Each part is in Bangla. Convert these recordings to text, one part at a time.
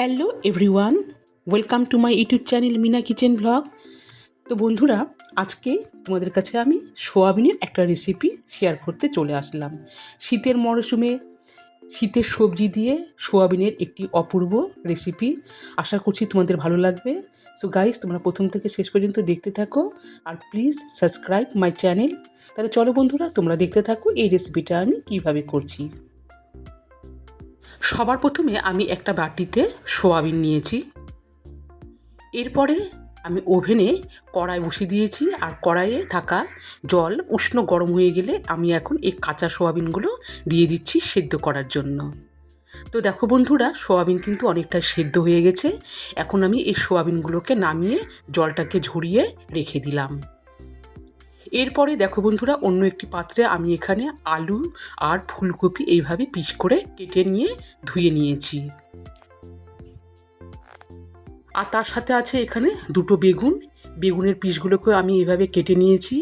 Hello everyone, welcome to my YouTube channel Mina kitchen blog. তো বন্ধুরা, আজকে তোমাদের কাছে আমি সোয়াবিনের একটা রেসিপি শেয়ার করতে চলে আসলাম। শীতের মরশুমে শীতের সবজি দিয়ে সোয়াবিনের একটি অপূর্ব রেসিপি। আশা করছি তোমাদের ভালো লাগবে। সো গাইস, তোমরা প্রথম থেকে শেষ পর্যন্ত দেখতে থাকো আর প্লিজ সাবস্ক্রাইব মাই চ্যানেল। তাহলে চলো বন্ধুরা, তোমরা দেখতে থাকো এই রেসিপিটা আমি কীভাবে করছি। সবার প্রথমে আমি একটা বাটিতে সোয়াবিন নিয়েছি। এরপরে আমি ওভেনে কড়াই বসিয়ে দিয়েছি আর কড়াইয়ে থাকা জল উষ্ণ গরম হয়ে গেলে আমি এখন এই কাঁচা সোয়াবিনগুলো দিয়ে দিচ্ছি সেদ্ধ করার জন্য। তো দেখো বন্ধুরা, সোয়াবিন কিন্তু অনেকটা সেদ্ধ হয়ে গেছে। এখন আমি এই সোয়াবিনগুলোকে নামিয়ে জলটাকে ঝরিয়ে রেখে দিলাম। এরপরে দেখো বন্ধুরা, অন্য একটি পাত্রে আমি এখানে আলু আর ফুলকপি এইভাবে পিস করে কেটে নিয়ে ধুয়ে নিয়েছি। আর তার সাথে আছে এখানে দুটো বেগুন। বেগুনের পিসগুলোকে আমি এইভাবে কেটে নিয়েছি।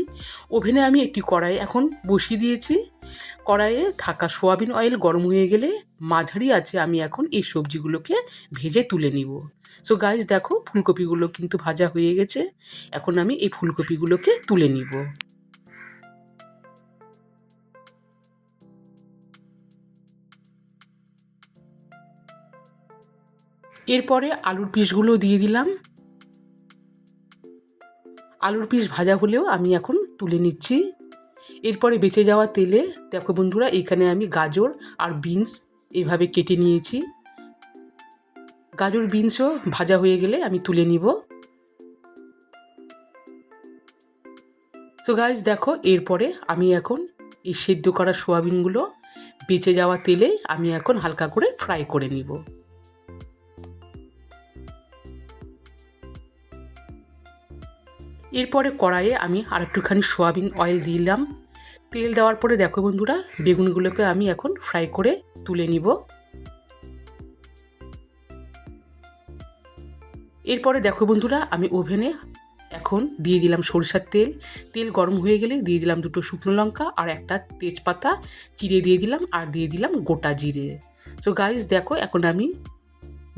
ওভেনে আমি একটি কড়াই এখন বসিয়ে দিয়েছি। কড়াইয়ে থাকা সোয়াবিন অয়েল গরম হয়ে গেলে মাঝারি আছে আমি এখন এই সবজিগুলোকে ভেজে তুলে নিব। সো গাইস দেখো, ফুলকপিগুলো কিন্তু ভাজা হয়ে গেছে। এখন আমি এই ফুলকপিগুলোকে তুলে নিব। এরপরে আলুর পিসগুলো দিয়ে দিলাম। আলুর পিস ভাজা হলেও আমি এখন তুলে নিচ্ছি। এরপরে বেঁচে যাওয়া তেলে দেখো বন্ধুরা, এখানে আমি গাজর আর বিনস এইভাবে কেটে নিয়েছি। গাজর বিনসও ভাজা হয়ে গেলে আমি তুলে নিব। সো গাইস দেখো, এরপরে আমি এখন এই সেদ্ধ করা সোয়াবিনগুলো বেঁচে যাওয়া তেলে আমি এখন হালকা করে ফ্রাই করে নিব। এরপরে কড়াইয়ে আমি আর একটুখানি সোয়াবিন অয়েল দিলাম। তেল দেওয়ার পরে দেখো বন্ধুরা, বেগুনগুলোকে আমি এখন ফ্রাই করে তুলে নিব। এরপরে দেখো বন্ধুরা, আমি ওভেনে এখন দিয়ে দিলাম সরিষার তেল। তেল গরম হয়ে গেলে দিয়ে দিলাম দুটো শুকনো লঙ্কা আর একটা তেজপাতা চিড়ে দিয়ে দিলাম, আর দিয়ে দিলাম গোটা জিরে। সো গাইস দেখো, এখন আমি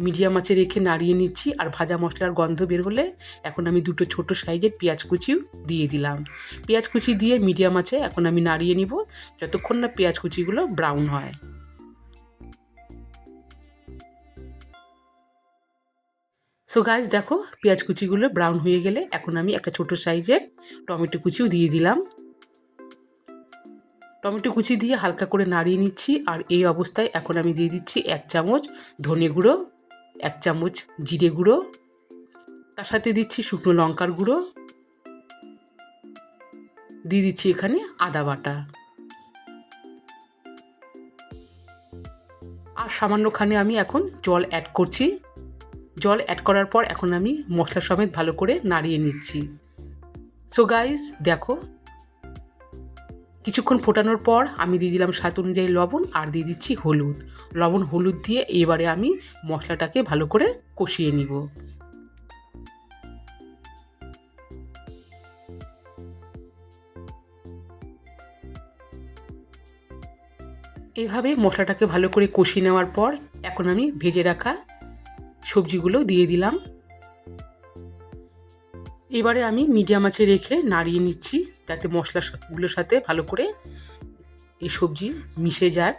মিডিয়াম আঁচে রেখে নাড়িয়ে নিচ্ছি। আর ভাজা মশলার গন্ধ বের হলে এখন আমি দুটো ছোট সাইজের পেঁয়াজ কুচিও দিয়ে দিলাম। পেঁয়াজ কুচি দিয়ে মিডিয়াম আঁচে এখন আমি নাড়িয়ে নিব যতক্ষণ না পেঁয়াজ কুচিগুলো ব্রাউন হয়। সো গাইস দেখো, পেঁয়াজ কুচিগুলো ব্রাউন হয়ে গেলে এখন আমি একটা ছোট সাইজের টমেটো কুচিও দিয়ে দিলাম। টমেটো কুচি দিয়ে হালকা করে নাড়িয়ে নিচ্ছি। আর এই অবস্থায় এখন আমি দিয়ে দিচ্ছি 1 চামচ ধনে গুঁড়ো, 1 চামচ জিরে গুঁড়ো, তার সাথে দিচ্ছি শুকনো লঙ্কার গুঁড়ো, দিয়ে দিচ্ছি এখানে আদা বাটা, আর সামান্যখানে আমি এখন জল অ্যাড করছি। জল অ্যাড করার পর এখন আমি মশলা সমেত ভালো করে নাড়িয়ে নিচ্ছি। সো গাইস দেখো, কিছুক্ষণ ফোটানোর পর আমি দিয়ে দিলাম স্বাদ অনুযায়ী লবণ আর দিয়ে দিচ্ছি হলুদ। লবণ হলুদ দিয়ে এবারে আমি মশলাটাকে ভালো করে কষিয়ে নিব। এইভাবে মশলাটাকে ভালো করে কষিয়ে নেওয়ার পর এখন আমি ভেজে রাখা সবজিগুলো দিয়ে দিলাম। এবারে আমি মিডিয়াম আঁচে রেখে নাড়িয়ে নিচ্ছি যাতে মশলাগুলোর সাথে ভালো করে এই সবজি মিশে যায়।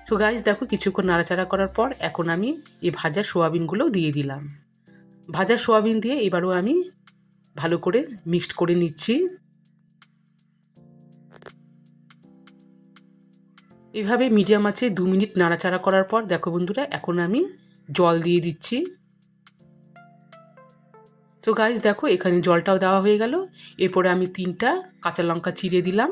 সো গাইস দেখো, কিছুক্ষণ নাড়াচাড়া করার পর এখন আমি এই ভাজা সোয়াবিনগুলো দিয়ে দিলাম। ভাজা সোয়াবিন দিয়ে এবারও আমি ভালো করে মিক্সড করে নিচ্ছি। এভাবে মিডিয়াম আঁচে 2 মিনিট নাড়াচাড়া করার পর দেখো বন্ধুরা, এখন আমি জল দিয়ে দিচ্ছি। সো গাইস দেখো, এখানে জলটাও দেওয়া হয়ে গেল। এরপরে আমি 3টা কাঁচা লঙ্কা চিড়ে দিলাম।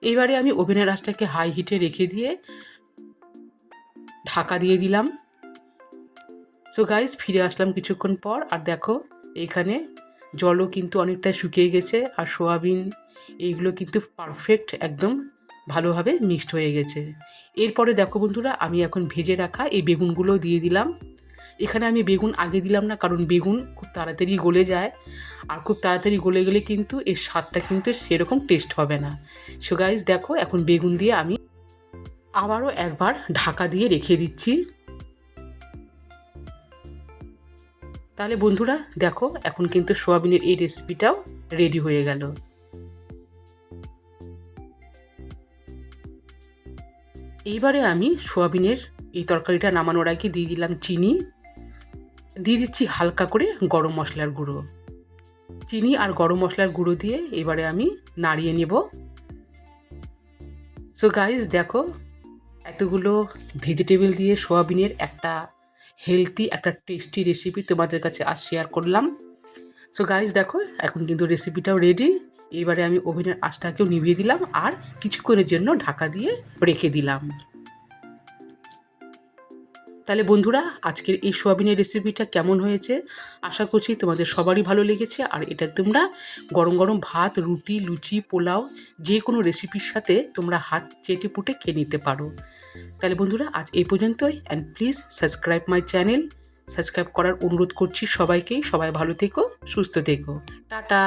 এবারে আমি ওভেনের আঁচটাকে হাই হিটে রেখে দিয়ে ঢাকা দিয়ে দিলাম। সো গাইস ফিরে আসলাম কিছুক্ষণ পর, আর দেখো এখানে জলও কিন্তু অনেকটা শুকিয়ে গেছে আর সোয়াবিন এইগুলো কিন্তু পারফেক্ট একদম ভালোভাবে মিক্সড হয়ে গেছে। এরপরে দেখো বন্ধুরা, আমি এখন ভেজে রাখা এই বেগুনগুলো দিয়ে দিলাম। এখানে আমি বেগুন আগে দিলাম না, কারণ বেগুন খুব তাড়াতাড়ি গলে যায়, আর খুব তাড়াতাড়ি গলে গেলে কিন্তু এর স্বাদটা কিন্তু সেরকম টেস্ট হবে না। সো গাইস দেখো, এখন বেগুন দিয়ে আমি আবারও একবার ঢাকা দিয়ে রেখে দিচ্ছি। তাহলে বন্ধুরা দেখো, এখন কিন্তু সোয়াবিনের এই রেসিপিটাও রেডি হয়ে গেল। এইবারে আমি সোয়াবিনের এই তরকারিটা নামানোর আগে দিয়ে দিলাম চিনি, দিয়ে দিচ্ছি হালকা করে গরম মশলার গুঁড়ো। চিনি আর গরম মশলার গুঁড়ো দিয়ে এবারে আমি নাড়িয়ে নেব। সো গাইজ দেখো, এতগুলো ভেজিটেবল দিয়ে সোয়াবিনের একটা হেলদি, একটা টেস্টি রেসিপি তোমাদের কাছে আজ শেয়ার করলাম। সো গাইজ দেখো, এখন কিন্তু রেসিপিটাও রেডি। এবারে আমি ওভেনের আঁচটাকেও নিভিয়ে দিলাম আর কিছুক্ষণের জন্য ঢাকা দিয়ে রেখে দিলাম। তাহলে বন্ধুরা, আজকের এই সোয়াবিনের রেসিপিটা কেমন হয়েছে আশা করছি তোমাদের সবারই ভালো লেগেছে। আর এটা তোমরা গরম গরম ভাত, রুটি, লুচি, পোলাও যে কোনো রেসিপির সাথে তোমরা হাত চেটে পুটে খেয়ে নিতে পারো। তাহলে বন্ধুরা, আজ এই পর্যন্তই। And please subscribe my channel. Subscribe করার অনুরোধ করছি সবাইকেই। সবাই ভালো থেকো, সুস্থ থেকো। টাটা।